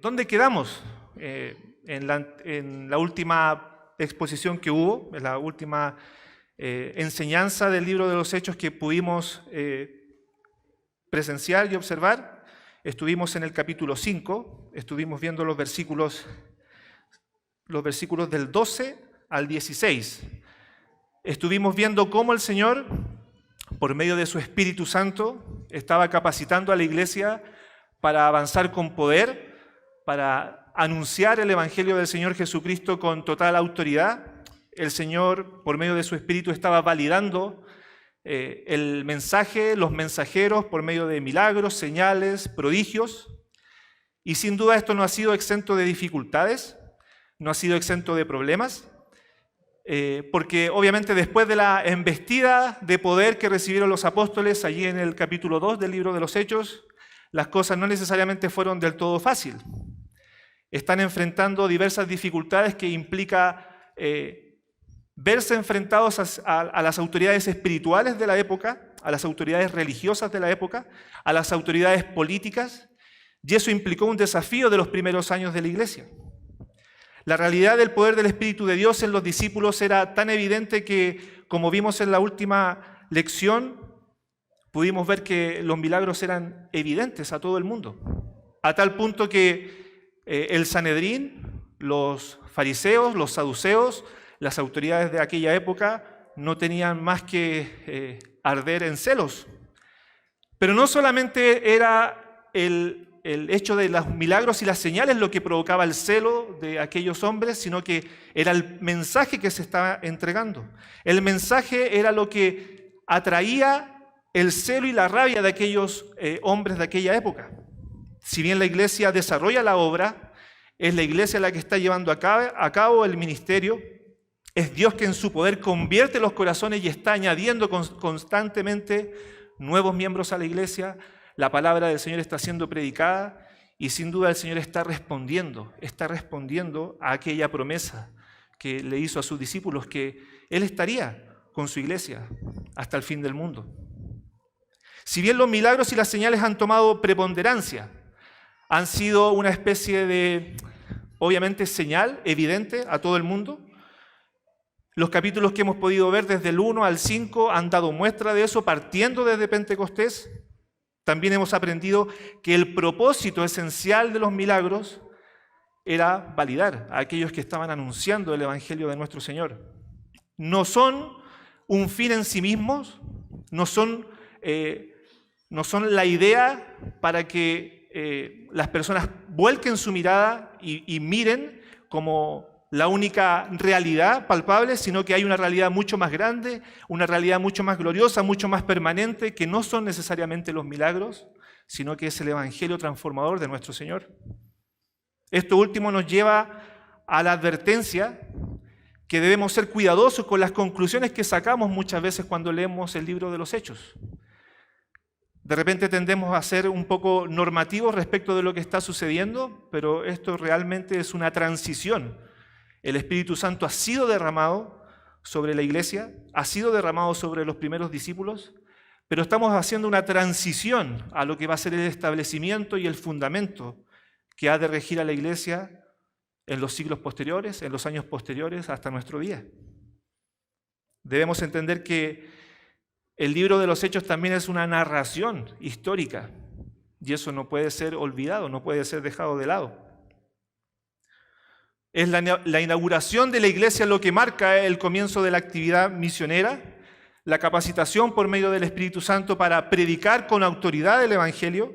¿Dónde quedamos en la última exposición que hubo, en la última enseñanza del libro de los Hechos que pudimos presenciar y observar? Estuvimos en el capítulo 5, estuvimos viendo los versículos del 12 al 16. Estuvimos viendo cómo el Señor, por medio de su Espíritu Santo, estaba capacitando a la iglesia para avanzar con poder, para anunciar el Evangelio del Señor Jesucristo con total autoridad. El Señor, por medio de su Espíritu, estaba validando el mensaje, los mensajeros, por medio de milagros, señales, prodigios. Y sin duda esto no ha sido exento de dificultades, no ha sido exento de problemas, porque obviamente después de la embestida de poder que recibieron los apóstoles allí en el capítulo 2 del libro de los Hechos, las cosas no necesariamente fueron del todo fácil. Están enfrentando diversas dificultades que implica verse enfrentados a las autoridades espirituales de la época, a las autoridades religiosas de la época, a las autoridades políticas, y eso implicó un desafío de los primeros años de la iglesia. La realidad del poder del Espíritu de Dios en los discípulos era tan evidente que, como vimos en la última lección, pudimos ver que los milagros eran evidentes a todo el mundo, a tal punto que el Sanedrín, los fariseos, los saduceos, las autoridades de aquella época no tenían más que arder en celos. Pero no solamente era el hecho de los milagros y las señales lo que provocaba el celo de aquellos hombres, sino que era el mensaje que se estaba entregando. El mensaje era lo que atraía el celo y la rabia de aquellos hombres de aquella época. Si bien la iglesia desarrolla la obra, es la iglesia la que está llevando a cabo el ministerio, es Dios que en su poder convierte los corazones y está añadiendo constantemente nuevos miembros a la iglesia. La palabra del Señor está siendo predicada y sin duda el Señor está respondiendo a aquella promesa que le hizo a sus discípulos, que Él estaría con su iglesia hasta el fin del mundo. Si bien los milagros y las señales han tomado preponderancia, han sido una especie de, obviamente, señal evidente a todo el mundo. Los capítulos que hemos podido ver desde el 1 al 5 han dado muestra de eso, partiendo desde Pentecostés. También hemos aprendido que el propósito esencial de los milagros era validar a aquellos que estaban anunciando el Evangelio de nuestro Señor. No son un fin en sí mismos, no son la idea para que las personas vuelquen su mirada y miren como la única realidad palpable, sino que hay una realidad mucho más grande, una realidad mucho más gloriosa, mucho más permanente, que no son necesariamente los milagros, sino que es el Evangelio transformador de nuestro Señor. Esto último nos lleva a la advertencia que debemos ser cuidadosos con las conclusiones que sacamos muchas veces cuando leemos el libro de los Hechos. De repente tendemos a ser un poco normativos respecto de lo que está sucediendo, pero esto realmente es una transición. El Espíritu Santo ha sido derramado sobre la iglesia, ha sido derramado sobre los primeros discípulos, pero estamos haciendo una transición a lo que va a ser el establecimiento y el fundamento que ha de regir a la iglesia en los siglos posteriores, en los años posteriores hasta nuestro día. Debemos entender que el libro de los Hechos también es una narración histórica y eso no puede ser olvidado, no puede ser dejado de lado. Es la inauguración de la iglesia lo que marca el comienzo de la actividad misionera, la capacitación por medio del Espíritu Santo para predicar con autoridad el Evangelio,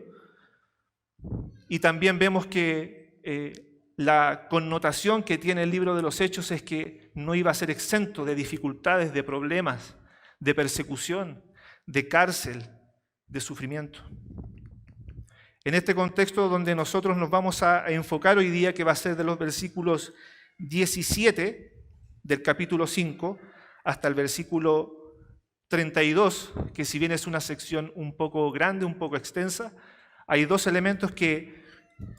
y también vemos que la connotación que tiene el libro de los Hechos es que no iba a ser exento de dificultades, de problemas, de persecución, de cárcel, de sufrimiento. En este contexto donde nosotros nos vamos a enfocar hoy día, que va a ser de los versículos 17 del capítulo 5 hasta el versículo 32, que si bien es una sección un poco grande, un poco extensa, hay dos elementos que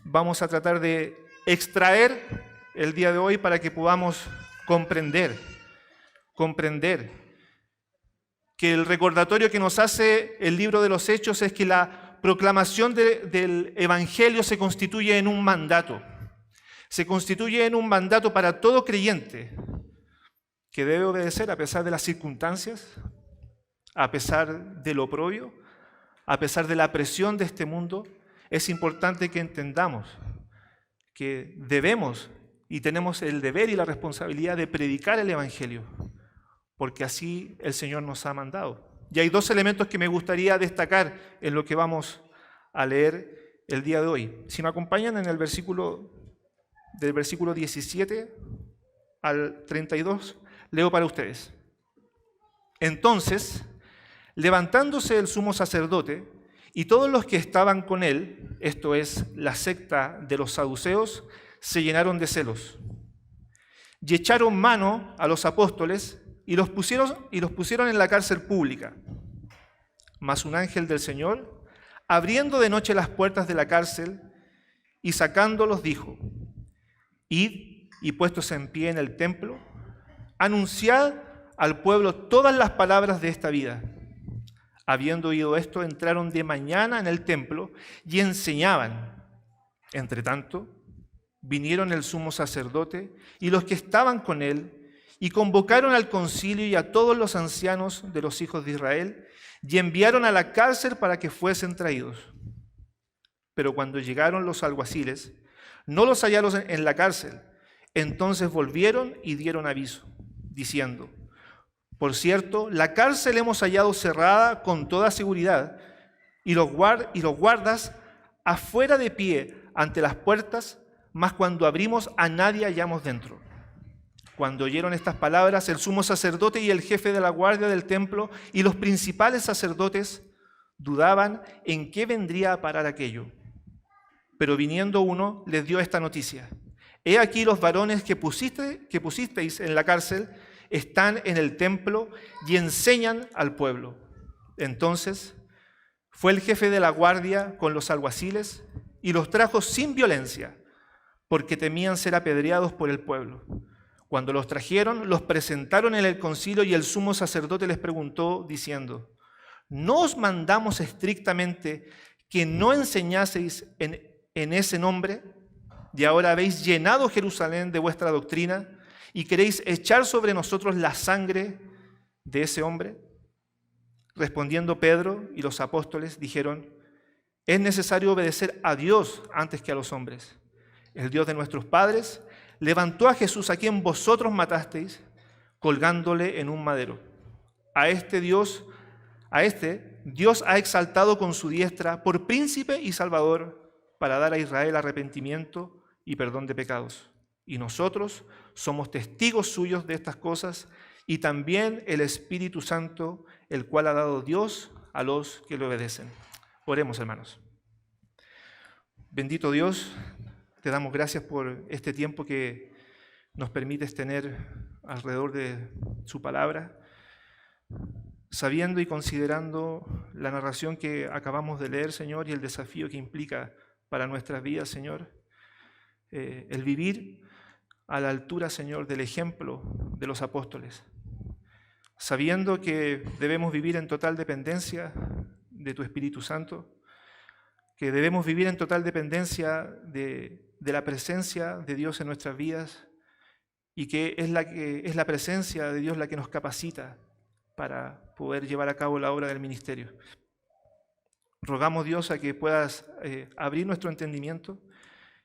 vamos a tratar de extraer el día de hoy para que podamos comprender que el recordatorio que nos hace el libro de los Hechos es que la proclamación del Evangelio se constituye en un mandato. Se constituye en un mandato para todo creyente que debe obedecer a pesar de las circunstancias, a pesar del oprobio, a pesar de la presión de este mundo. Es importante que entendamos que debemos y tenemos el deber y la responsabilidad de predicar el Evangelio, porque así el Señor nos ha mandado. Y hay dos elementos que me gustaría destacar en lo que vamos a leer el día de hoy. Si me acompañan en el versículo, del versículo 17 al 32, leo para ustedes. Entonces, levantándose el sumo sacerdote y todos los que estaban con él, esto es, la secta de los saduceos, se llenaron de celos y echaron mano a los apóstoles y los pusieron en la cárcel pública. Mas un ángel del Señor, abriendo de noche las puertas de la cárcel y sacándolos, dijo: Id y puestos en pie en el templo, anunciad al pueblo todas las palabras de esta vida. Habiendo oído esto, entraron de mañana en el templo y enseñaban. Entre tanto, vinieron el sumo sacerdote y los que estaban con él, y convocaron al concilio y a todos los ancianos de los hijos de Israel, y enviaron a la cárcel para que fuesen traídos. Pero cuando llegaron los alguaciles, no los hallaron en la cárcel. Entonces volvieron y dieron aviso, diciendo: Por cierto, la cárcel hemos hallado cerrada con toda seguridad, y los guardas afuera de pie ante las puertas, mas cuando abrimos a nadie hallamos dentro. Cuando oyeron estas palabras, el sumo sacerdote y el jefe de la guardia del templo y los principales sacerdotes dudaban en qué vendría a parar aquello. Pero viniendo uno, les dio esta noticia: He aquí los varones que pusisteis en la cárcel están en el templo y enseñan al pueblo. Entonces fue el jefe de la guardia con los alguaciles y los trajo sin violencia, porque temían ser apedreados por el pueblo. Cuando los trajeron, los presentaron en el concilio y el sumo sacerdote les preguntó, diciendo: ¿No os mandamos estrictamente que no enseñaseis en ese nombre? Y ahora habéis llenado Jerusalén de vuestra doctrina y queréis echar sobre nosotros la sangre de ese hombre. Respondiendo Pedro y los apóstoles dijeron: Es necesario obedecer a Dios antes que a los hombres. El Dios de nuestros padres levantó a Jesús, a quien vosotros matasteis, colgándole en un madero. A este Dios ha exaltado con su diestra por príncipe y salvador, para dar a Israel arrepentimiento y perdón de pecados. Y nosotros somos testigos suyos de estas cosas, y también el Espíritu Santo, el cual ha dado Dios a los que le obedecen. Oremos, hermanos. Bendito Dios, te damos gracias por este tiempo que nos permites tener alrededor de su palabra, sabiendo y considerando la narración que acabamos de leer, Señor, y el desafío que implica para nuestras vidas, Señor, el vivir a la altura, Señor, del ejemplo de los apóstoles, sabiendo que debemos vivir en total dependencia de tu Espíritu Santo, que debemos vivir en total dependencia de la presencia de Dios en nuestras vidas, y que es la presencia de Dios la que nos capacita para poder llevar a cabo la obra del ministerio. Rogamos, Dios, a que puedas abrir nuestro entendimiento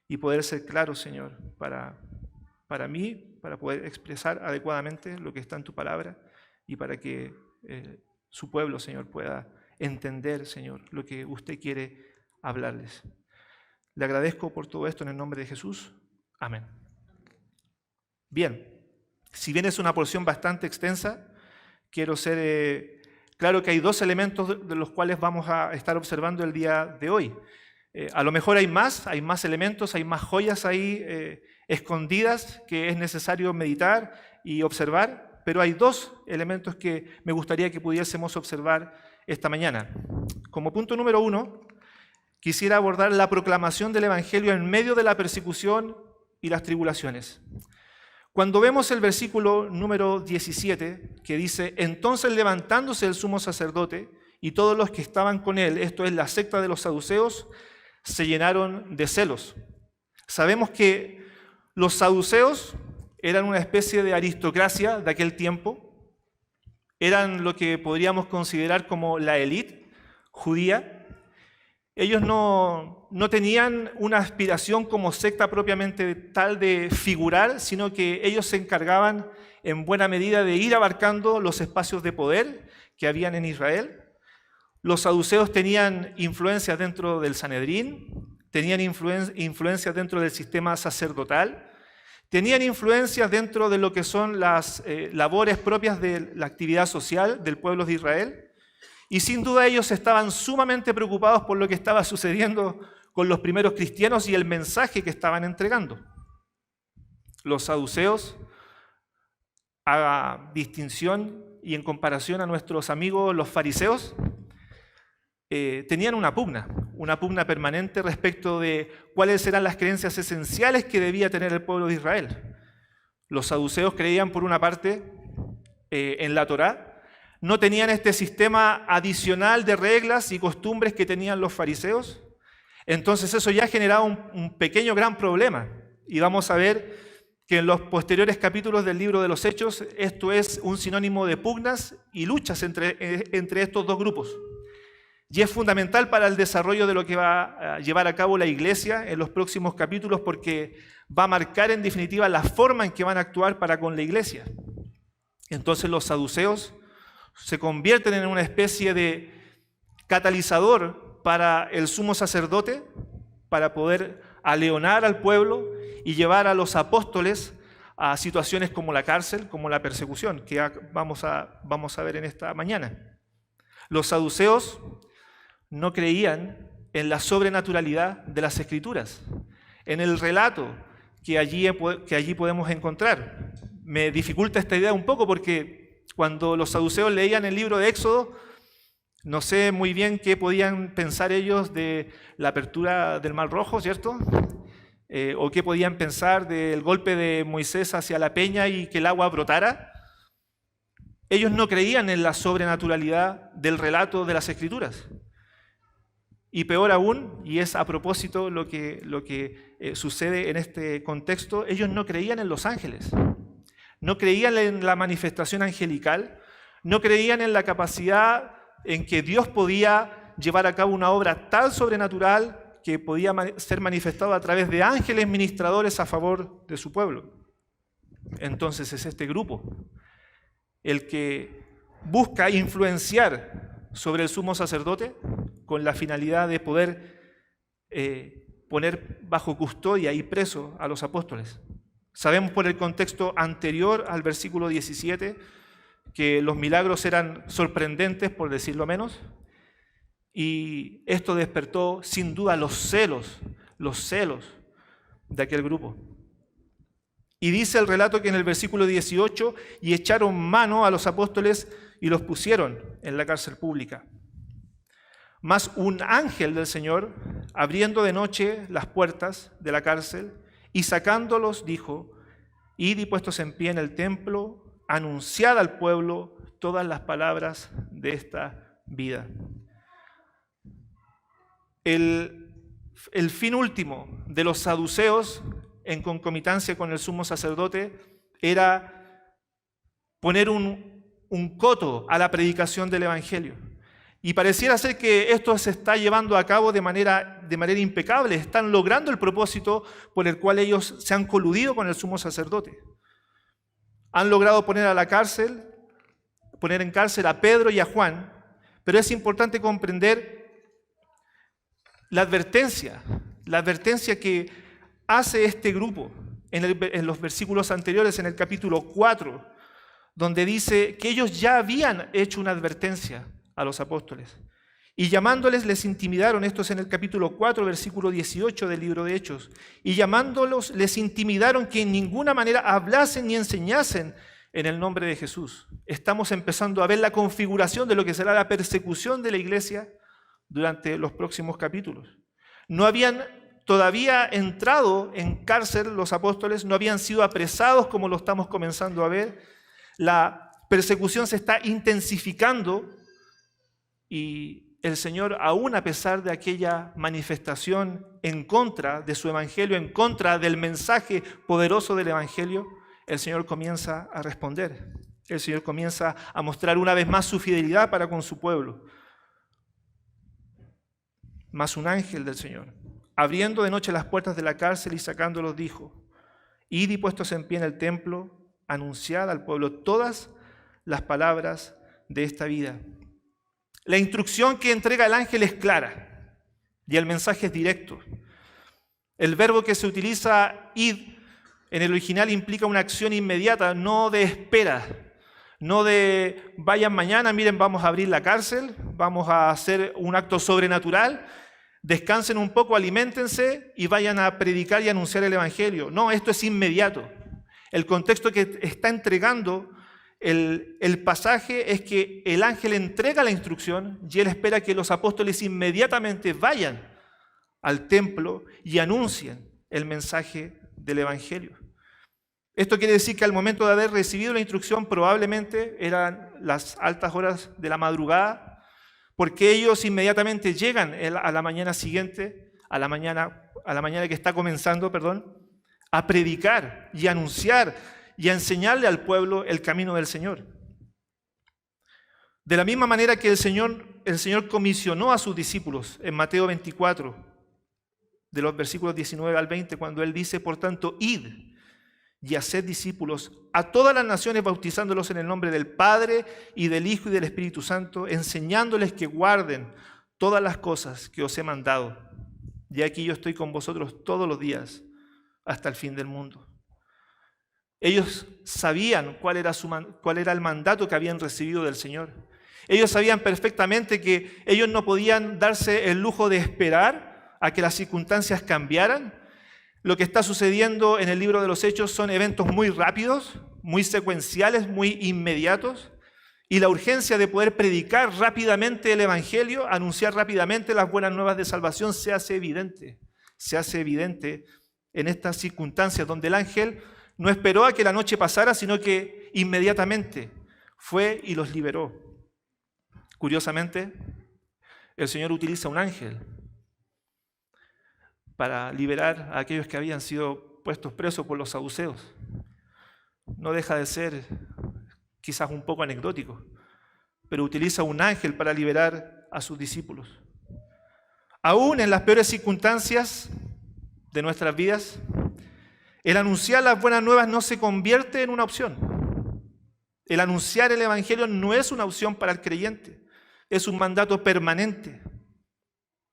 y poder ser claro, Señor, para mí, para poder expresar adecuadamente lo que está en tu palabra, y para que su pueblo, Señor, pueda entender, Señor, lo que usted quiere hablarles. Le agradezco por todo esto en el nombre de Jesús. Amén. Bien, si bien es una porción bastante extensa, quiero ser claro que hay dos elementos de los cuales vamos a estar observando el día de hoy. A lo mejor hay más elementos, hay más joyas ahí escondidas que es necesario meditar y observar, pero hay dos elementos que me gustaría que pudiésemos observar esta mañana. Como punto número 1, quisiera abordar la proclamación del Evangelio en medio de la persecución y las tribulaciones. Cuando vemos el versículo número 17, que dice: Entonces levantándose el sumo sacerdote y todos los que estaban con él, esto es la secta de los saduceos, se llenaron de celos. Sabemos que los saduceos eran una especie de aristocracia de aquel tiempo, eran lo que podríamos considerar como la élite judía. Ellos no tenían una aspiración como secta propiamente tal de figurar, sino que ellos se encargaban en buena medida de ir abarcando los espacios de poder que habían en Israel. Los saduceos tenían influencia dentro del Sanedrín, tenían influencia dentro del sistema sacerdotal, tenían influencia dentro de lo que son las labores propias de la actividad social del pueblo de Israel, y sin duda ellos estaban sumamente preocupados por lo que estaba sucediendo con los primeros cristianos y el mensaje que estaban entregando. Los saduceos, a distinción y en comparación a nuestros amigos los fariseos, tenían una pugna permanente respecto de cuáles eran las creencias esenciales que debía tener el pueblo de Israel. Los saduceos creían, por una parte, en la Torá, no tenían este sistema adicional de reglas y costumbres que tenían los fariseos. Entonces eso ya generaba un pequeño gran problema. Y vamos a ver que en los posteriores capítulos del libro de los Hechos, esto es un sinónimo de pugnas y luchas entre estos dos grupos. Y es fundamental para el desarrollo de lo que va a llevar a cabo la iglesia en los próximos capítulos, porque va a marcar en definitiva la forma en que van a actuar para con la iglesia. Entonces los saduceos se convierten en una especie de catalizador para el sumo sacerdote, para poder aleonar al pueblo y llevar a los apóstoles a situaciones como la cárcel, como la persecución, que vamos a ver en esta mañana. Los saduceos no creían en la sobrenaturalidad de las Escrituras, en el relato que allí podemos encontrar. Me dificulta esta idea un poco porque cuando los saduceos leían el libro de Éxodo, no sé muy bien qué podían pensar ellos de la apertura del Mar Rojo, ¿cierto? O qué podían pensar del golpe de Moisés hacia la peña y que el agua brotara. Ellos no creían en la sobrenaturalidad del relato de las Escrituras. Y peor aún, y es a propósito lo que sucede en este contexto, ellos no creían en los ángeles. No creían en la manifestación angelical, no creían en la capacidad en que Dios podía llevar a cabo una obra tan sobrenatural que podía ser manifestado a través de ángeles ministradores a favor de su pueblo. Entonces es este grupo el que busca influenciar sobre el sumo sacerdote con la finalidad de poder poner bajo custodia y preso a los apóstoles. Sabemos por el contexto anterior al versículo 17 que los milagros eran sorprendentes, por decirlo menos, y esto despertó sin duda los celos de aquel grupo. Y dice el relato que en el versículo 18, y echaron mano a los apóstoles y los pusieron en la cárcel pública. Mas un ángel del Señor, abriendo de noche las puertas de la cárcel y sacándolos, dijo: id y puestos en pie en el templo, anunciad al pueblo todas las palabras de esta vida. El fin último de los saduceos, en concomitancia con el sumo sacerdote, era poner un coto a la predicación del Evangelio. Y pareciera ser que esto se está llevando a cabo de manera impecable. Están logrando el propósito por el cual ellos se han coludido con el sumo sacerdote. Han logrado poner en cárcel a Pedro y a Juan, pero es importante comprender la advertencia que hace este grupo en los versículos anteriores, en el capítulo 4, donde dice que ellos ya habían hecho una advertencia a los apóstoles. Y llamándoles les intimidaron, esto es en el capítulo 4, versículo 18 del libro de Hechos, y llamándolos les intimidaron que en ninguna manera hablasen ni enseñasen en el nombre de Jesús. Estamos empezando a ver la configuración de lo que será la persecución de la iglesia durante los próximos capítulos. No habían todavía entrado en cárcel los apóstoles, no habían sido apresados como lo estamos comenzando a ver. La persecución se está intensificando Y el Señor, aún a pesar de aquella manifestación en contra de su evangelio, en contra del mensaje poderoso del evangelio, el Señor comienza a responder. El Señor comienza a mostrar una vez más su fidelidad para con su pueblo. Mas un ángel del Señor, abriendo de noche las puertas de la cárcel y sacándolos, dijo: id y puestos en pie en el templo, anunciad al pueblo todas las palabras de esta vida. La instrucción que entrega el ángel es clara y el mensaje es directo. El verbo que se utiliza, id, en el original implica una acción inmediata, no de espera, no de vayan mañana, miren, vamos a abrir la cárcel, vamos a hacer un acto sobrenatural, descansen un poco, aliméntense y vayan a predicar y anunciar el evangelio. No, esto es inmediato. El contexto que está entregando el pasaje es que el ángel entrega la instrucción y él espera que los apóstoles inmediatamente vayan al templo y anuncien el mensaje del evangelio. Esto quiere decir que al momento de haber recibido la instrucción probablemente eran las altas horas de la madrugada, porque ellos inmediatamente llegan a la mañana siguiente, a la mañana que está comenzando, a predicar y a anunciar y a enseñarle al pueblo el camino del Señor. De la misma manera que el Señor comisionó a sus discípulos en Mateo 24, de los versículos 19 al 20, cuando Él dice: por tanto, id y haced discípulos a todas las naciones, bautizándolos en el nombre del Padre y del Hijo y del Espíritu Santo, enseñándoles que guarden todas las cosas que os he mandado. Y aquí yo estoy con vosotros todos los días hasta el fin del mundo. Ellos sabían cuál era el mandato que habían recibido del Señor. Ellos sabían perfectamente que ellos no podían darse el lujo de esperar a que las circunstancias cambiaran. Lo que está sucediendo en el libro de los Hechos son eventos muy rápidos, muy secuenciales, muy inmediatos, y la urgencia de poder predicar rápidamente el evangelio, anunciar rápidamente las buenas nuevas de salvación se hace evidente en estas circunstancias donde el ángel no esperó a que la noche pasara, sino que inmediatamente fue y los liberó. Curiosamente, el Señor utiliza un ángel para liberar a aquellos que habían sido puestos presos por los saduceos. No deja de ser quizás un poco anecdótico, pero utiliza un ángel para liberar a sus discípulos. Aún en las peores circunstancias de nuestras vidas, el anunciar las buenas nuevas no se convierte en una opción. El anunciar el evangelio no es una opción para el creyente, es un mandato permanente.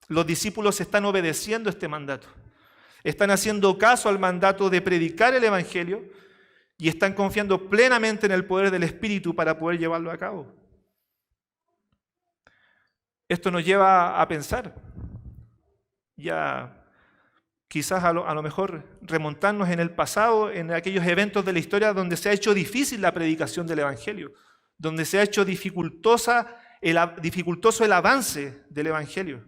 Los discípulos están obedeciendo este mandato, están haciendo caso al mandato de predicar el evangelio y están confiando plenamente en el poder del Espíritu para poder llevarlo a cabo. Esto nos lleva a pensar, ya quizás a lo mejor remontarnos en el pasado, en aquellos eventos de la historia donde se ha hecho difícil la predicación del evangelio, donde se ha hecho dificultoso el avance del evangelio.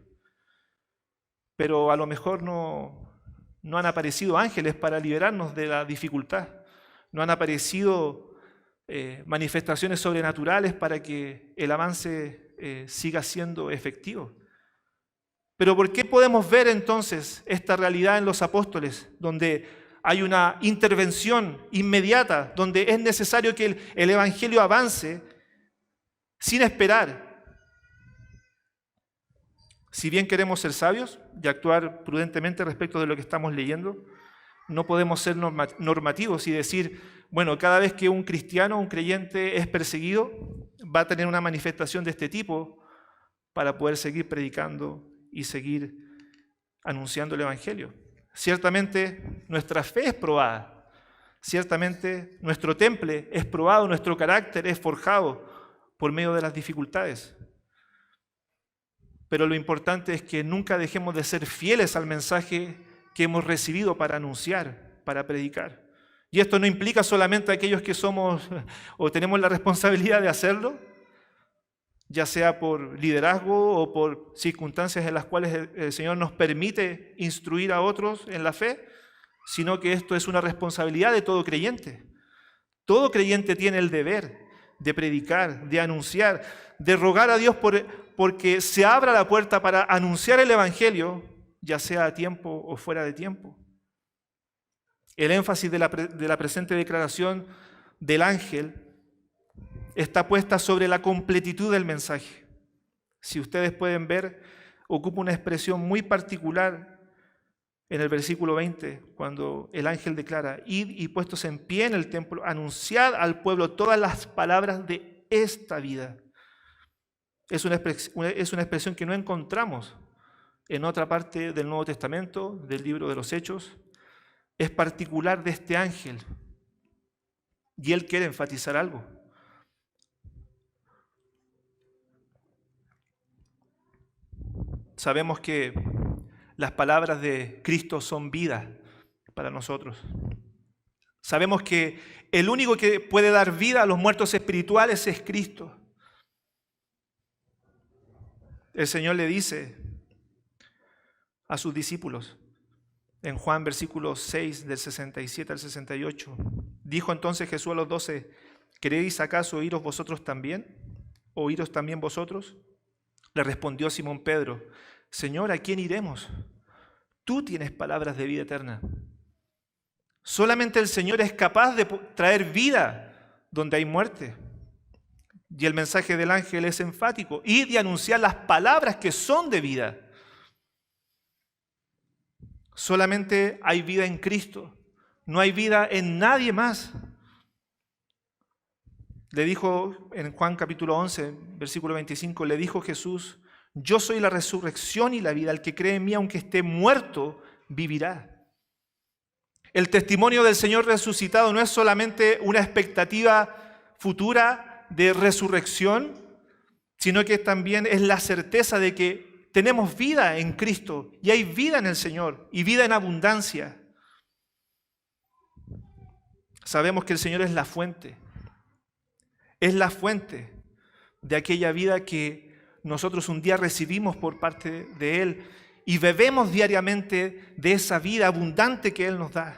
Pero a lo mejor no han aparecido ángeles para liberarnos de la dificultad. No han aparecido manifestaciones sobrenaturales para que el avance siga siendo efectivo. Pero ¿por qué podemos ver entonces esta realidad en los apóstoles, donde hay una intervención inmediata, donde es necesario que el evangelio avance sin esperar? Si bien queremos ser sabios y actuar prudentemente respecto de lo que estamos leyendo, no podemos ser normativos y decir, bueno, cada vez que un cristiano, un creyente es perseguido, va a tener una manifestación de este tipo para poder seguir predicando y seguir anunciando el evangelio. Ciertamente nuestra fe es probada, ciertamente nuestro temple es probado, nuestro carácter es forjado por medio de las dificultades. Pero lo importante es que nunca dejemos de ser fieles al mensaje que hemos recibido para anunciar, para predicar. Y esto no implica solamente a aquellos que somos o tenemos la responsabilidad de hacerlo, ya sea por liderazgo o por circunstancias en las cuales el Señor nos permite instruir a otros en la fe, sino que esto es una responsabilidad de todo creyente. Todo creyente tiene el deber de predicar, de anunciar, de rogar a Dios porque se abra la puerta para anunciar el Evangelio, ya sea a tiempo o fuera de tiempo. El énfasis de la presente declaración del ángel está puesta sobre la completitud del mensaje. Si ustedes pueden ver, ocupa una expresión muy particular en el versículo 20, cuando el ángel declara: id y puestos en pie en el templo, anunciad al pueblo todas las palabras de esta vida. Es una expresión que no encontramos en otra parte del Nuevo Testamento, del libro de los Hechos. Es particular de este ángel y él quiere enfatizar algo. Sabemos que las palabras de Cristo son vida para nosotros. Sabemos que el único que puede dar vida a los muertos espirituales es Cristo. El Señor le dice a sus discípulos en Juan versículo 6 del 67 al 68, dijo entonces Jesús a los 12: ¿queréis acaso iros vosotros también? ¿O iros también vosotros? Le respondió Simón Pedro: Señor, ¿a quién iremos? Tú tienes palabras de vida eterna. Solamente el Señor es capaz de traer vida donde hay muerte. Y el mensaje del ángel es enfático: id y anunciar las palabras que son de vida. Solamente hay vida en Cristo, no hay vida en nadie más. Le dijo en Juan capítulo 11, versículo 25, le dijo Jesús: yo soy la resurrección y la vida, el que cree en mí, aunque esté muerto, vivirá. El testimonio del Señor resucitado no es solamente una expectativa futura de resurrección, sino que también es la certeza de que tenemos vida en Cristo y hay vida en el Señor y vida en abundancia. Sabemos que el Señor es la fuente de aquella vida que nosotros un día recibimos por parte de Él y bebemos diariamente de esa vida abundante que Él nos da.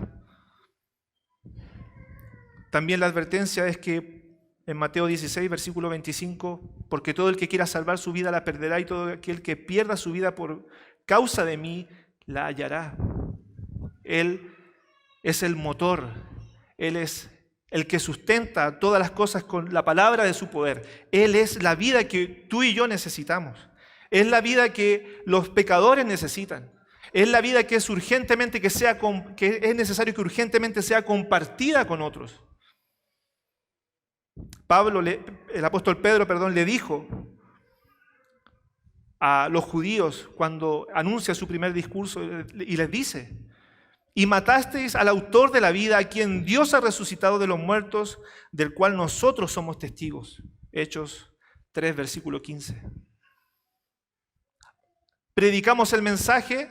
También la advertencia es que en Mateo 16, versículo 25, porque todo el que quiera salvar su vida la perderá y todo aquel que pierda su vida por causa de mí la hallará. Él es el motor, Él es el que sustenta todas las cosas con la palabra de su poder. Él es la vida que tú y yo necesitamos. Es la vida que los pecadores necesitan. Es la vida que es necesario que urgentemente sea compartida con otros. El apóstol Pedro, le dijo a los judíos cuando anuncia su primer discurso y les dice: y matasteis al autor de la vida, a quien Dios ha resucitado de los muertos, del cual nosotros somos testigos. Hechos 3, versículo 15. Predicamos el mensaje,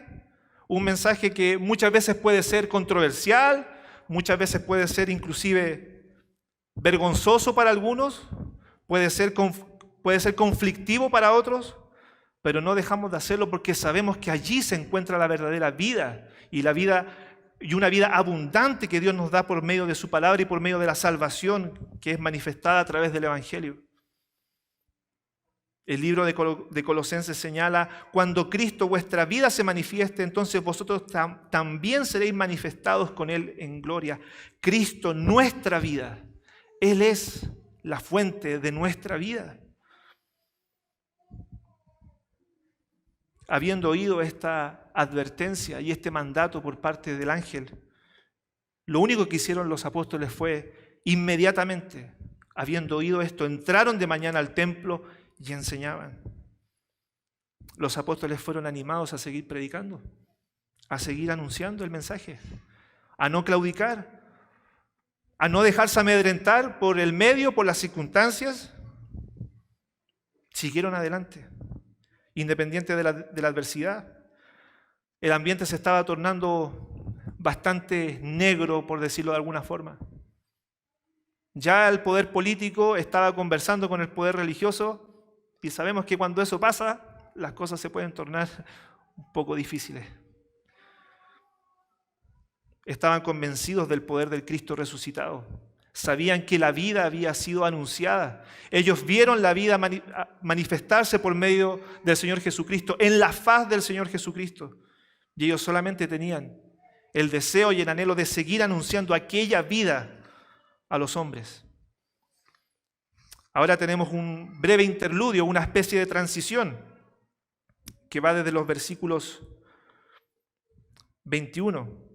un mensaje que muchas veces puede ser controversial, muchas veces puede ser inclusive vergonzoso para algunos, puede ser conflictivo para otros, pero no dejamos de hacerlo porque sabemos que allí se encuentra la verdadera vida y una vida abundante que Dios nos da por medio de su palabra y por medio de la salvación que es manifestada a través del Evangelio. El libro de Colosenses señala: cuando Cristo vuestra vida se manifieste, entonces vosotros también seréis manifestados con Él en gloria. Cristo, nuestra vida. Él es la fuente de nuestra vida. Habiendo oído esta advertencia y este mandato por parte del ángel, lo único que hicieron los apóstoles fue inmediatamente, habiendo oído esto, entraron de mañana al templo y enseñaban. Los apóstoles fueron animados a seguir predicando, a seguir anunciando el mensaje, a no claudicar, a no dejarse amedrentar por el medio, por las circunstancias. Siguieron adelante, independiente de la adversidad. El ambiente se estaba tornando bastante negro, por decirlo de alguna forma. Ya el poder político estaba conversando con el poder religioso y sabemos que cuando eso pasa, las cosas se pueden tornar un poco difíciles. Estaban convencidos del poder del Cristo resucitado. Sabían que la vida había sido anunciada. Ellos vieron la vida manifestarse por medio del Señor Jesucristo, en la faz del Señor Jesucristo. Y ellos solamente tenían el deseo y el anhelo de seguir anunciando aquella vida a los hombres. Ahora tenemos un breve interludio, una especie de transición que va desde los versículos 21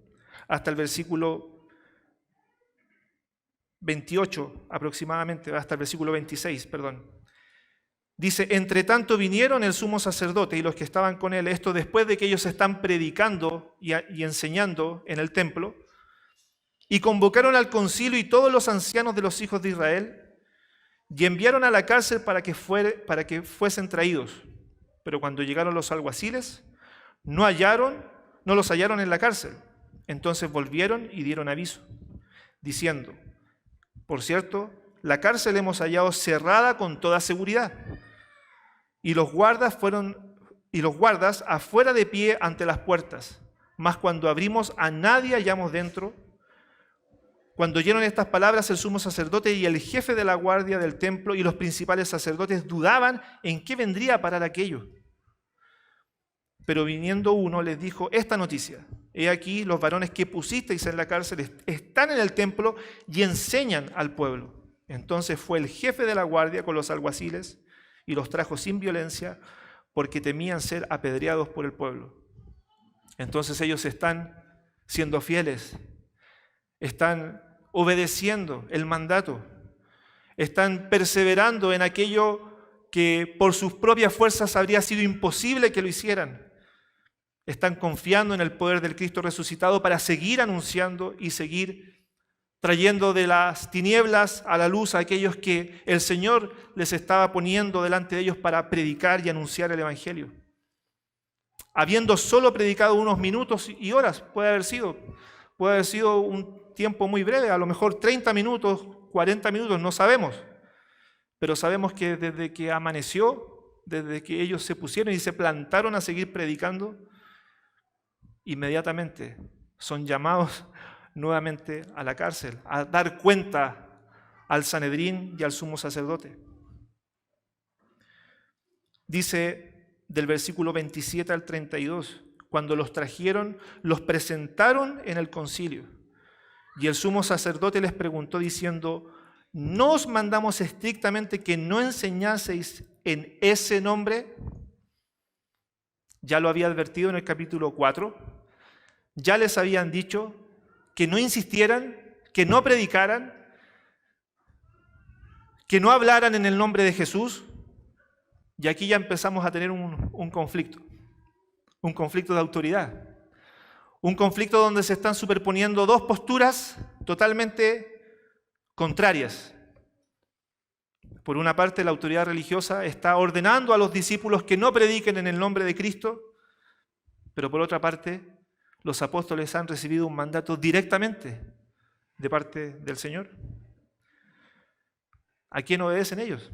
hasta el versículo 28 aproximadamente, hasta el versículo 26, perdón. Dice, entre tanto vinieron el sumo sacerdote y los que estaban con él, esto después de que ellos están predicando y enseñando en el templo, y convocaron al concilio y todos los ancianos de los hijos de Israel, y enviaron a la cárcel para que fuesen traídos. Pero cuando llegaron los alguaciles, no los hallaron en la cárcel. Entonces volvieron y dieron aviso, diciendo, por cierto, la cárcel hemos hallado cerrada con toda seguridad, y los guardas afuera de pie ante las puertas. Mas cuando abrimos, a nadie hallamos dentro. Cuando oyeron estas palabras, el sumo sacerdote y el jefe de la guardia del templo y los principales sacerdotes dudaban en qué vendría a parar aquello. Pero viniendo uno les dijo esta noticia: he aquí los varones que pusisteis en la cárcel están en el templo y enseñan al pueblo. Entonces fue el jefe de la guardia con los alguaciles y los trajo sin violencia, porque temían ser apedreados por el pueblo. Entonces ellos están siendo fieles, están obedeciendo el mandato, están perseverando en aquello que por sus propias fuerzas habría sido imposible que lo hicieran. Están confiando en el poder del Cristo resucitado para seguir anunciando y seguir trayendo de las tinieblas a la luz a aquellos que el Señor les estaba poniendo delante de ellos para predicar y anunciar el Evangelio. Habiendo solo predicado unos minutos y horas, puede haber sido un tiempo muy breve, a lo mejor 30 minutos, 40 minutos, no sabemos. Pero sabemos que desde que amaneció, desde que ellos se pusieron y se plantaron a seguir predicando, inmediatamente son llamados nuevamente a la cárcel, a dar cuenta al Sanedrín y al sumo sacerdote. Dice del versículo 27 al 32, cuando los trajeron, los presentaron en el concilio. Y el sumo sacerdote les preguntó diciendo, ¿no os mandamos estrictamente que no enseñaseis en ese nombre? Ya lo había advertido en el capítulo 4. Ya les habían dicho que no insistieran, que no predicaran, que no hablaran en el nombre de Jesús. Y aquí ya empezamos a tener un conflicto de autoridad. Un conflicto donde se están superponiendo dos posturas totalmente contrarias. Por una parte, la autoridad religiosa está ordenando a los discípulos que no prediquen en el nombre de Cristo, pero por otra parte, los apóstoles han recibido un mandato directamente de parte del Señor. ¿A quién obedecen ellos?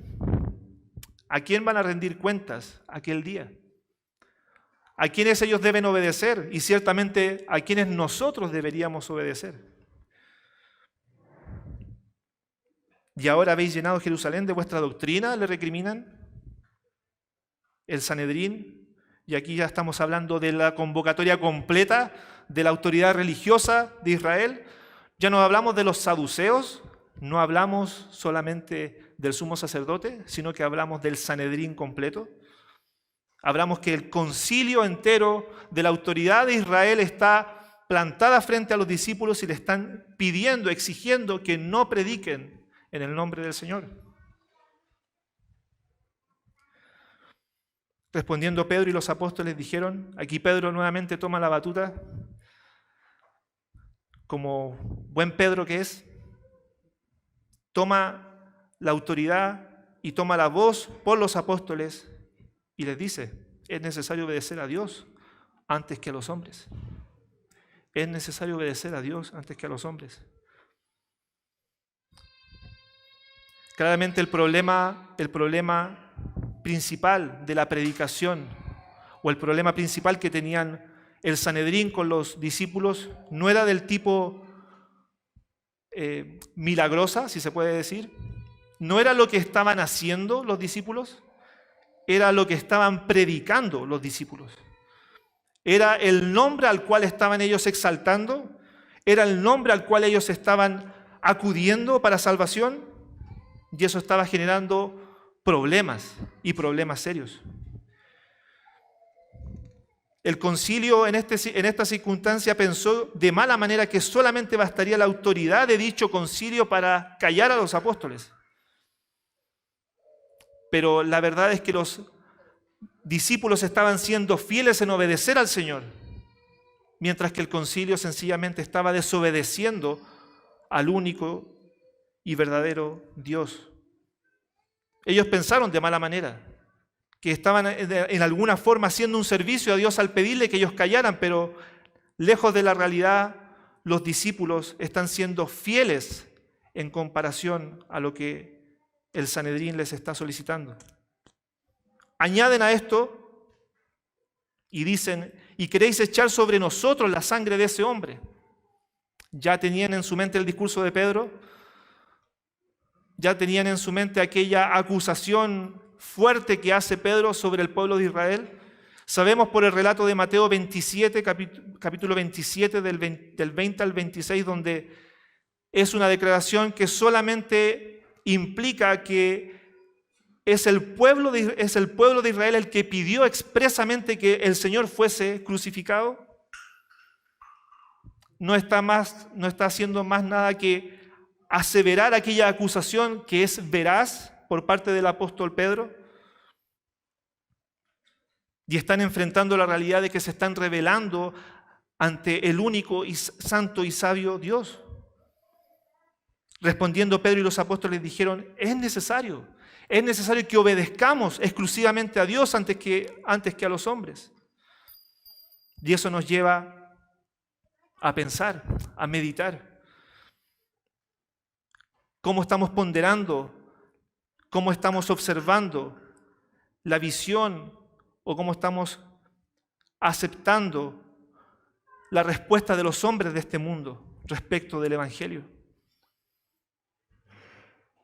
¿A quién van a rendir cuentas aquel día? ¿A quiénes ellos deben obedecer? Y ciertamente a quienes nosotros deberíamos obedecer. ¿Y ahora habéis llenado Jerusalén de vuestra doctrina?, le recriminan el Sanedrín. Y aquí ya estamos hablando de la convocatoria completa de la autoridad religiosa de Israel. Ya no hablamos de los saduceos, no hablamos solamente del sumo sacerdote, sino que hablamos del Sanedrín completo. Hablamos que el concilio entero de la autoridad de Israel está plantada frente a los discípulos y le están pidiendo, exigiendo que no prediquen en el nombre del Señor. Respondiendo Pedro y los apóstoles dijeron, aquí Pedro nuevamente toma la batuta, como buen Pedro que es, toma la autoridad y toma la voz por los apóstoles y les dice, es necesario obedecer a Dios antes que a los hombres. Es necesario obedecer a Dios antes que a los hombres. Claramente el problema principal de la predicación o el problema principal que tenían el Sanedrín con los discípulos no era del tipo milagrosa, si se puede decir. No era lo que estaban haciendo los discípulos, era lo que estaban predicando los discípulos. Era el nombre al cual estaban ellos exaltando, era el nombre al cual ellos estaban acudiendo para salvación, y eso estaba generando problemas, y problemas serios. El concilio en esta circunstancia pensó de mala manera que solamente bastaría la autoridad de dicho concilio para callar a los apóstoles. Pero la verdad es que los discípulos estaban siendo fieles en obedecer al Señor, mientras que el concilio sencillamente estaba desobedeciendo al único y verdadero Dios. Ellos pensaron de mala manera que estaban en alguna forma haciendo un servicio a Dios al pedirle que ellos callaran, pero lejos de la realidad, los discípulos están siendo fieles en comparación a lo que el Sanedrín les está solicitando. Añaden a esto y dicen: ¿y queréis echar sobre nosotros la sangre de ese hombre? Ya tenían en su mente el discurso de Pedro, ya tenían en su mente aquella acusación fuerte que hace Pedro sobre el pueblo de Israel. Sabemos por el relato de Mateo 27, capítulo 27, del 20 al 26, donde es una declaración que solamente implica que es el pueblo de Israel el que pidió expresamente que el Señor fuese crucificado. No está haciendo más nada que aseverar aquella acusación que es veraz por parte del apóstol Pedro, y están enfrentando la realidad de que se están rebelando ante el único y santo y sabio Dios. Respondiendo Pedro y los apóstoles dijeron: es necesario que obedezcamos exclusivamente a Dios antes que a los hombres. Y eso nos lleva a pensar, a meditar. ¿Cómo estamos ponderando? ¿Cómo estamos observando la visión o cómo estamos aceptando la respuesta de los hombres de este mundo respecto del Evangelio?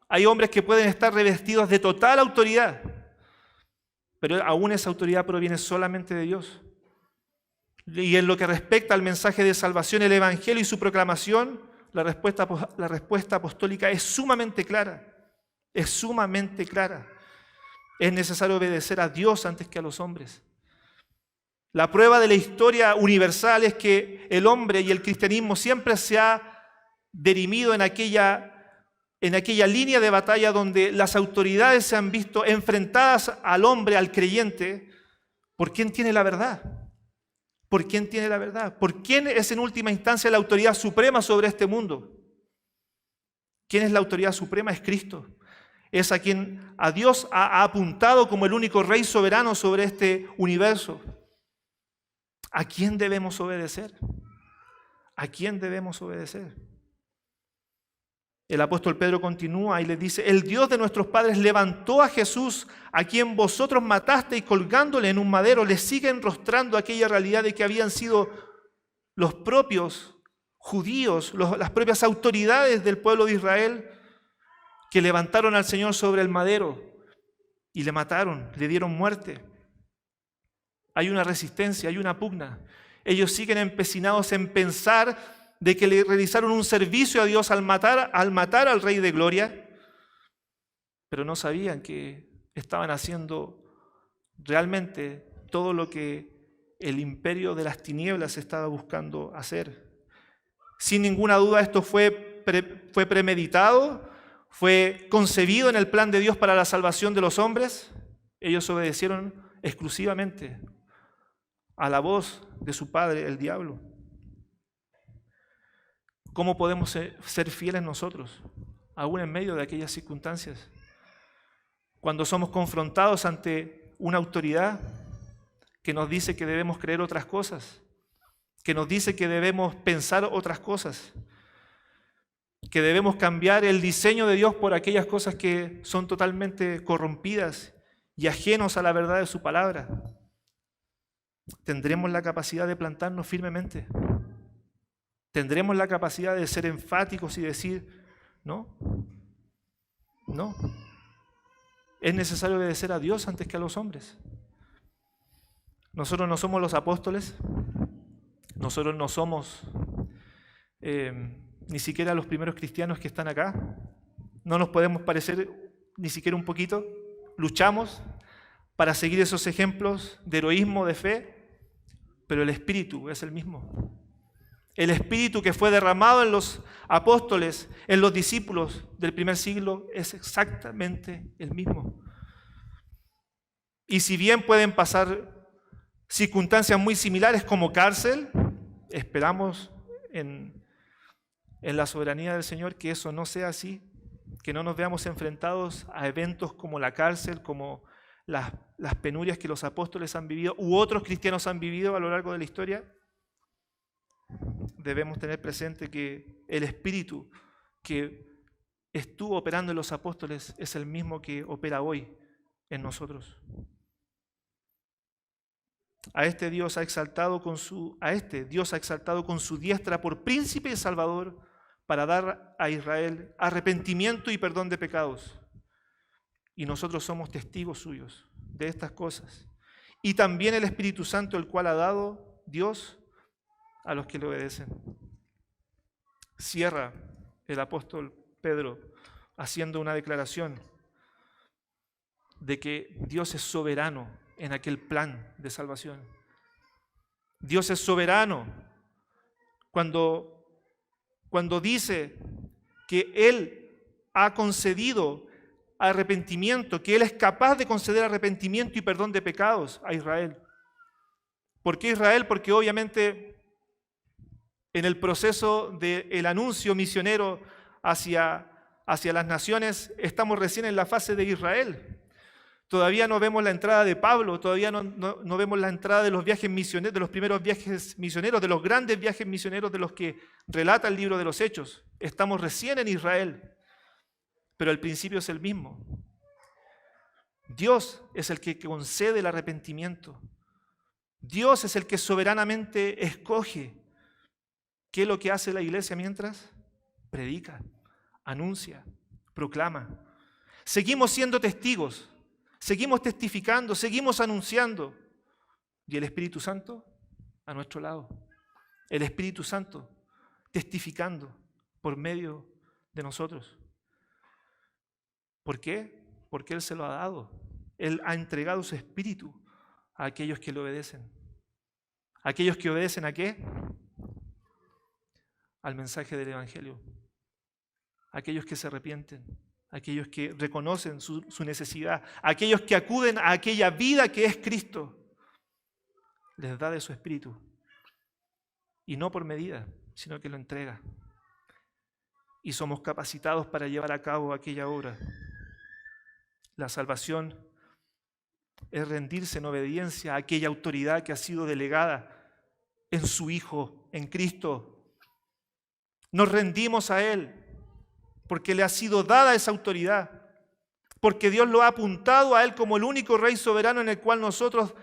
Hay hombres que pueden estar revestidos de total autoridad, pero aún esa autoridad proviene solamente de Dios. Y en lo que respecta al mensaje de salvación, el Evangelio y su proclamación, la respuesta apostólica es sumamente clara. Es sumamente clara. Es necesario obedecer a Dios antes que a los hombres. La prueba de la historia universal es que el hombre y el cristianismo siempre se ha dirimido en aquella línea de batalla donde las autoridades se han visto enfrentadas al hombre, al creyente, por quién tiene la verdad. ¿Por quién tiene la verdad? ¿Por quién es en última instancia la autoridad suprema sobre este mundo? ¿Quién es la autoridad suprema? Es Cristo. Es a quien a Dios ha apuntado como el único rey soberano sobre este universo. ¿A quién debemos obedecer? ¿A quién debemos obedecer? El apóstol Pedro continúa y les dice: el Dios de nuestros padres levantó a Jesús, a quien vosotros matasteis colgándole en un madero. Le sigue enrostrando aquella realidad de que habían sido los propios judíos, las propias autoridades del pueblo de Israel, que levantaron al Señor sobre el madero y le mataron, le dieron muerte. Hay una resistencia, hay una pugna. Ellos siguen empecinados en pensar de que le realizaron un servicio a Dios al matar al Rey de Gloria, pero no sabían que estaban haciendo realmente todo lo que el imperio de las tinieblas estaba buscando hacer. Sin ninguna duda esto fue premeditado, fue concebido en el plan de Dios para la salvación de los hombres. Ellos obedecieron exclusivamente a la voz de su padre, el diablo. ¿Cómo podemos ser fieles nosotros, aún en medio de aquellas circunstancias? Cuando somos confrontados ante una autoridad que nos dice que debemos creer otras cosas, que nos dice que debemos pensar otras cosas, que debemos cambiar el diseño de Dios por aquellas cosas que son totalmente corrompidas y ajenos a la verdad de su palabra. ¿Tendremos la capacidad de plantarnos firmemente? ¿Tendremos la capacidad de ser enfáticos y decir, no? No. Es necesario obedecer a Dios antes que a los hombres. Nosotros no somos los apóstoles, nosotros no somos ni siquiera los primeros cristianos que están acá. No nos podemos parecer ni siquiera un poquito. Luchamos para seguir esos ejemplos de heroísmo, de fe, pero el Espíritu es el mismo. El Espíritu que fue derramado en los apóstoles, en los discípulos del primer siglo, es exactamente el mismo. Y si bien pueden pasar circunstancias muy similares como cárcel, esperamos en la soberanía del Señor que eso no sea así, que no nos veamos enfrentados a eventos como la cárcel, como las penurias que los apóstoles han vivido u otros cristianos han vivido a lo largo de la historia. Debemos tener presente que el Espíritu que estuvo operando en los apóstoles es el mismo que opera hoy en nosotros. A este Dios ha exaltado con su diestra por príncipe y salvador para dar a Israel arrepentimiento y perdón de pecados. Y nosotros somos testigos suyos de estas cosas. Y también el Espíritu Santo, el cual ha dado Dios a los que le obedecen. Cierra el apóstol Pedro haciendo una declaración de que Dios es soberano en aquel plan de salvación. Dios es soberano cuando dice que Él ha concedido arrepentimiento, que Él es capaz de conceder arrepentimiento y perdón de pecados a Israel. ¿Por qué Israel? Porque obviamente en el proceso del anuncio misionero hacia las naciones estamos recién en la fase de Israel. Todavía no vemos la entrada de Pablo, todavía no vemos la entrada de los viajes misioneros, de los primeros viajes misioneros, de los grandes viajes misioneros de los que relata el libro de los Hechos. Estamos recién en Israel, pero el principio es el mismo. Dios es el que concede el arrepentimiento. Dios es el que soberanamente escoge. ¿Qué es lo que hace la iglesia mientras? Predica, anuncia, proclama. Seguimos siendo testigos. Seguimos testificando, seguimos anunciando. Y el Espíritu Santo a nuestro lado. El Espíritu Santo testificando por medio de nosotros. ¿Por qué? Porque Él se lo ha dado. Él ha entregado su Espíritu a aquellos que le obedecen. ¿Aquellos que obedecen a qué? Al mensaje del Evangelio. Aquellos que se arrepienten. Aquellos que reconocen su necesidad, aquellos que acuden a aquella vida que es Cristo, les da de su Espíritu. Y no por medida, sino que lo entrega. Y somos capacitados para llevar a cabo aquella obra. La salvación es rendirse en obediencia a aquella autoridad que ha sido delegada en su Hijo, en Cristo. Nos rendimos a Él. Porque le ha sido dada esa autoridad, porque Dios lo ha apuntado a Él como el único Rey soberano en el cual nosotros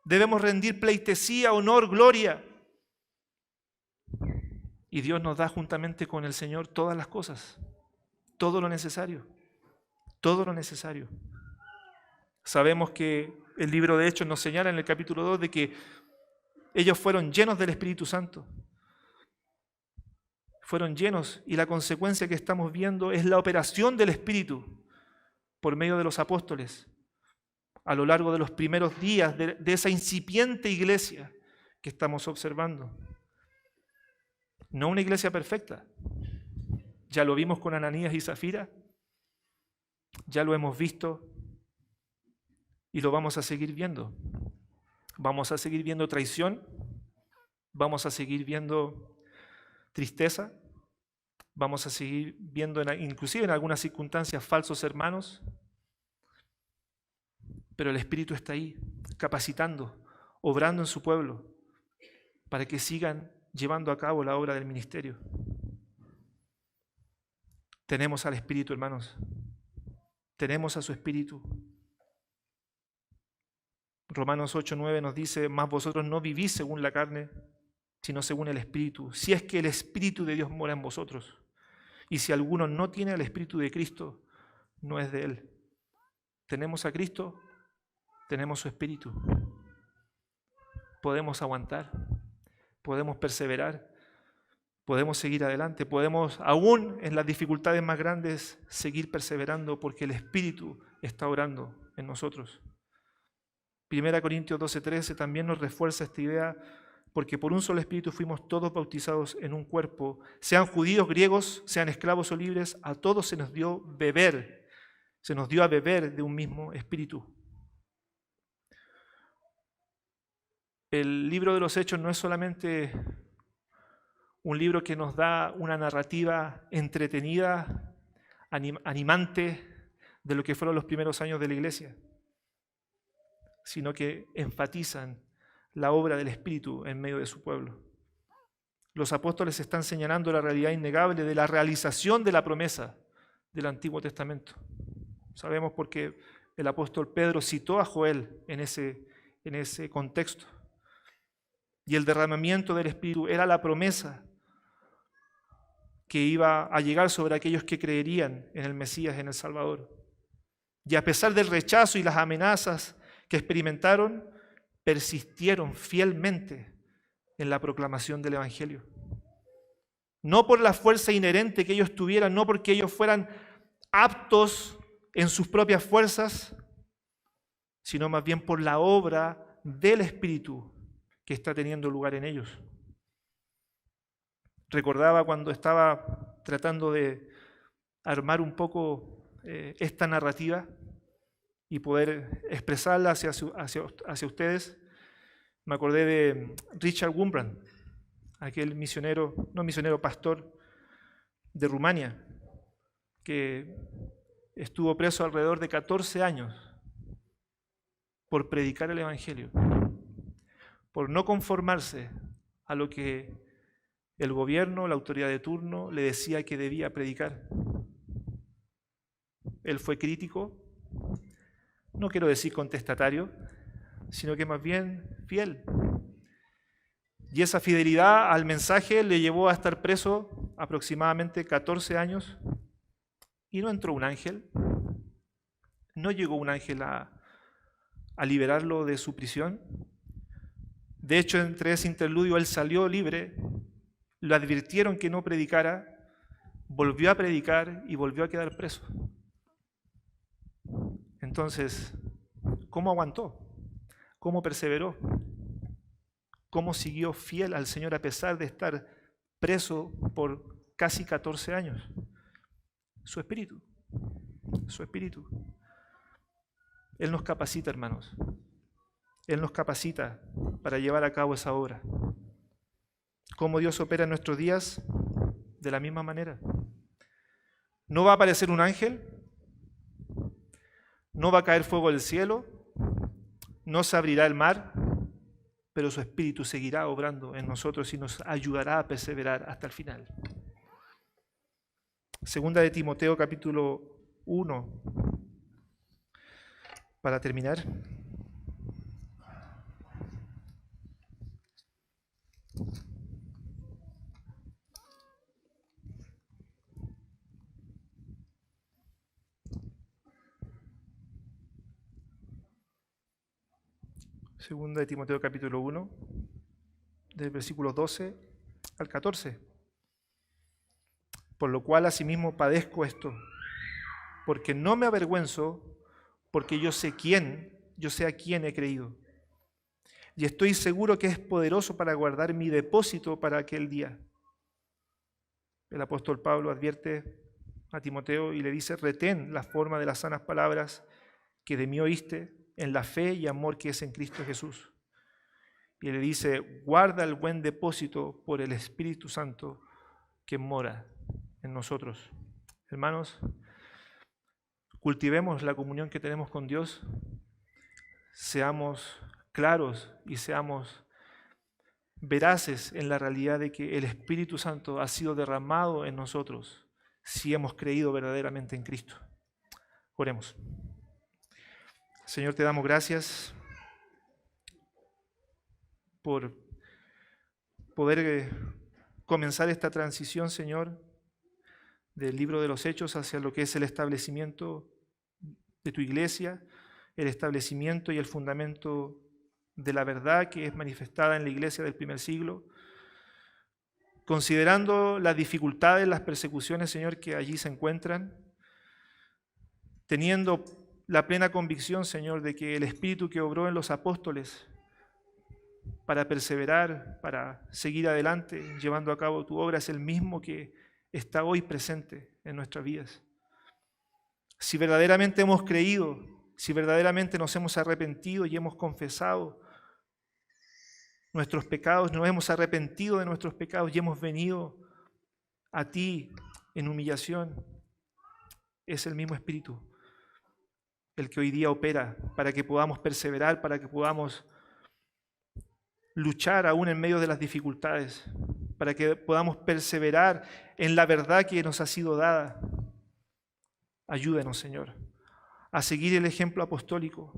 debemos rendir pleitesía, honor, gloria. Y Dios nos da juntamente con el Señor todas las cosas, todo lo necesario, todo lo necesario. Sabemos que el libro de Hechos nos señala en el capítulo 2 de que ellos fueron llenos del Espíritu Santo. Fueron llenos y la consecuencia que estamos viendo es la operación del Espíritu por medio de los apóstoles a lo largo de los primeros días de esa incipiente iglesia que estamos observando. No una iglesia perfecta. Ya lo vimos con Ananías y Zafira, ya lo hemos visto y lo vamos a seguir viendo. Vamos a seguir viendo traición, vamos a seguir viendo tristeza, vamos a seguir viendo inclusive en algunas circunstancias falsos hermanos, pero el Espíritu está ahí, capacitando, obrando en su pueblo, para que sigan llevando a cabo la obra del ministerio. Tenemos al Espíritu, hermanos, tenemos a su Espíritu. Romanos 8:9 nos dice, mas vosotros no vivís según la carne, sino según el Espíritu, si es que el Espíritu de Dios mora en vosotros. Y si alguno no tiene el Espíritu de Cristo, no es de él. Tenemos a Cristo, tenemos su Espíritu. Podemos aguantar, podemos perseverar, podemos seguir adelante, podemos, aún en las dificultades más grandes, seguir perseverando porque el Espíritu está orando en nosotros. 1 Corintios 12:13 también nos refuerza esta idea, porque por un solo Espíritu fuimos todos bautizados en un cuerpo, sean judíos, griegos, sean esclavos o libres, a todos se nos dio a beber de un mismo Espíritu. El libro de los Hechos no es solamente un libro que nos da una narrativa entretenida, animante de lo que fueron los primeros años de la iglesia, sino que enfatizan la obra del Espíritu en medio de su pueblo. Los apóstoles están señalando la realidad innegable de la realización de la promesa del Antiguo Testamento. Sabemos porque el apóstol Pedro citó a Joel en ese contexto. Y el derramamiento del Espíritu era la promesa que iba a llegar sobre aquellos que creerían en el Mesías, en el Salvador. Y a pesar del rechazo y las amenazas que experimentaron, persistieron fielmente en la proclamación del Evangelio. No por la fuerza inherente que ellos tuvieran, no porque ellos fueran aptos en sus propias fuerzas, sino más bien por la obra del Espíritu que está teniendo lugar en ellos. Recordaba cuando estaba tratando de armar un poco esta narrativa y poder expresarla hacia ustedes, me acordé de Richard Wurmbrand, aquel pastor de Rumania, que estuvo preso alrededor de 14 años por predicar el Evangelio, por no conformarse a lo que el gobierno, la autoridad de turno, le decía que debía predicar. Él fue crítico, no quiero decir contestatario, sino que más bien fiel. Y esa fidelidad al mensaje le llevó a estar preso aproximadamente 14 años y no entró un ángel, no llegó un ángel a liberarlo de su prisión. De hecho, entre ese interludio él salió libre, lo advirtieron que no predicara, volvió a predicar y volvió a quedar preso. Entonces, ¿cómo aguantó? ¿Cómo perseveró? ¿Cómo siguió fiel al Señor a pesar de estar preso por casi 14 años? Su Espíritu. Su Espíritu. Él nos capacita, hermanos. Él nos capacita para llevar a cabo esa obra. ¿Cómo Dios opera en nuestros días? De la misma manera. No va a aparecer un ángel, no va a caer fuego del cielo, no se abrirá el mar, pero su Espíritu seguirá obrando en nosotros y nos ayudará a perseverar hasta el final. Segunda de Timoteo, capítulo 1, para terminar. Segunda de Timoteo capítulo 1, del versículo 12 al 14. Por lo cual asimismo padezco esto, porque no me avergüenzo, porque yo sé a quién he creído. Y estoy seguro que es poderoso para guardar mi depósito para aquel día. El apóstol Pablo advierte a Timoteo y le dice: retén la forma de las sanas palabras que de mí oíste, en la fe y amor que es en Cristo Jesús. Y le dice: guarda el buen depósito por el Espíritu Santo que mora en nosotros. Hermanos, cultivemos la comunión que tenemos con Dios, seamos claros y seamos veraces en la realidad de que el Espíritu Santo ha sido derramado en nosotros si hemos creído verdaderamente en Cristo. Oremos. Señor, te damos gracias por poder comenzar esta transición, Señor, del libro de los Hechos hacia lo que es el establecimiento de tu iglesia, el establecimiento y el fundamento de la verdad que es manifestada en la iglesia del primer siglo, considerando las dificultades, las persecuciones, Señor, que allí se encuentran, teniendo la plena convicción, Señor, de que el Espíritu que obró en los apóstoles para perseverar, para seguir adelante, llevando a cabo tu obra, es el mismo que está hoy presente en nuestras vidas. Si verdaderamente hemos creído, si verdaderamente nos hemos arrepentido y hemos confesado nuestros pecados, nos hemos arrepentido de nuestros pecados y hemos venido a ti en humillación, es el mismo Espíritu el que hoy día opera para que podamos perseverar, para que podamos luchar aún en medio de las dificultades, para que podamos perseverar en la verdad que nos ha sido dada. Ayúdenos, Señor, a seguir el ejemplo apostólico,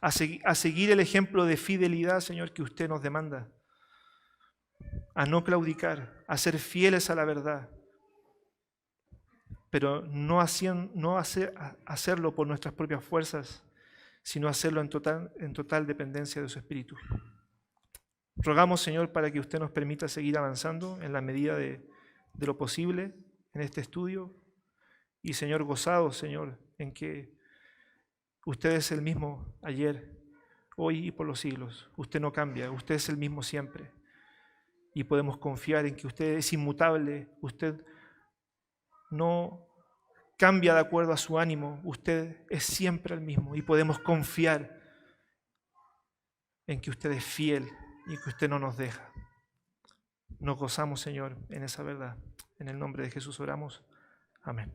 a seguir el ejemplo de fidelidad, Señor, que usted nos demanda, a no claudicar, a ser fieles a la verdad, pero no hacerlo por nuestras propias fuerzas, sino hacerlo en total dependencia de su Espíritu. Rogamos, Señor, para que usted nos permita seguir avanzando en la medida de lo posible en este estudio. Y, Señor, gozados, Señor, en que usted es el mismo ayer, hoy y por los siglos. Usted no cambia, usted es el mismo siempre. Y podemos confiar en que usted es inmutable, usted no cambia de acuerdo a su ánimo, usted es siempre el mismo. Y podemos confiar en que usted es fiel y que usted no nos deja. Nos gozamos, Señor, en esa verdad. En el nombre de Jesús oramos. Amén.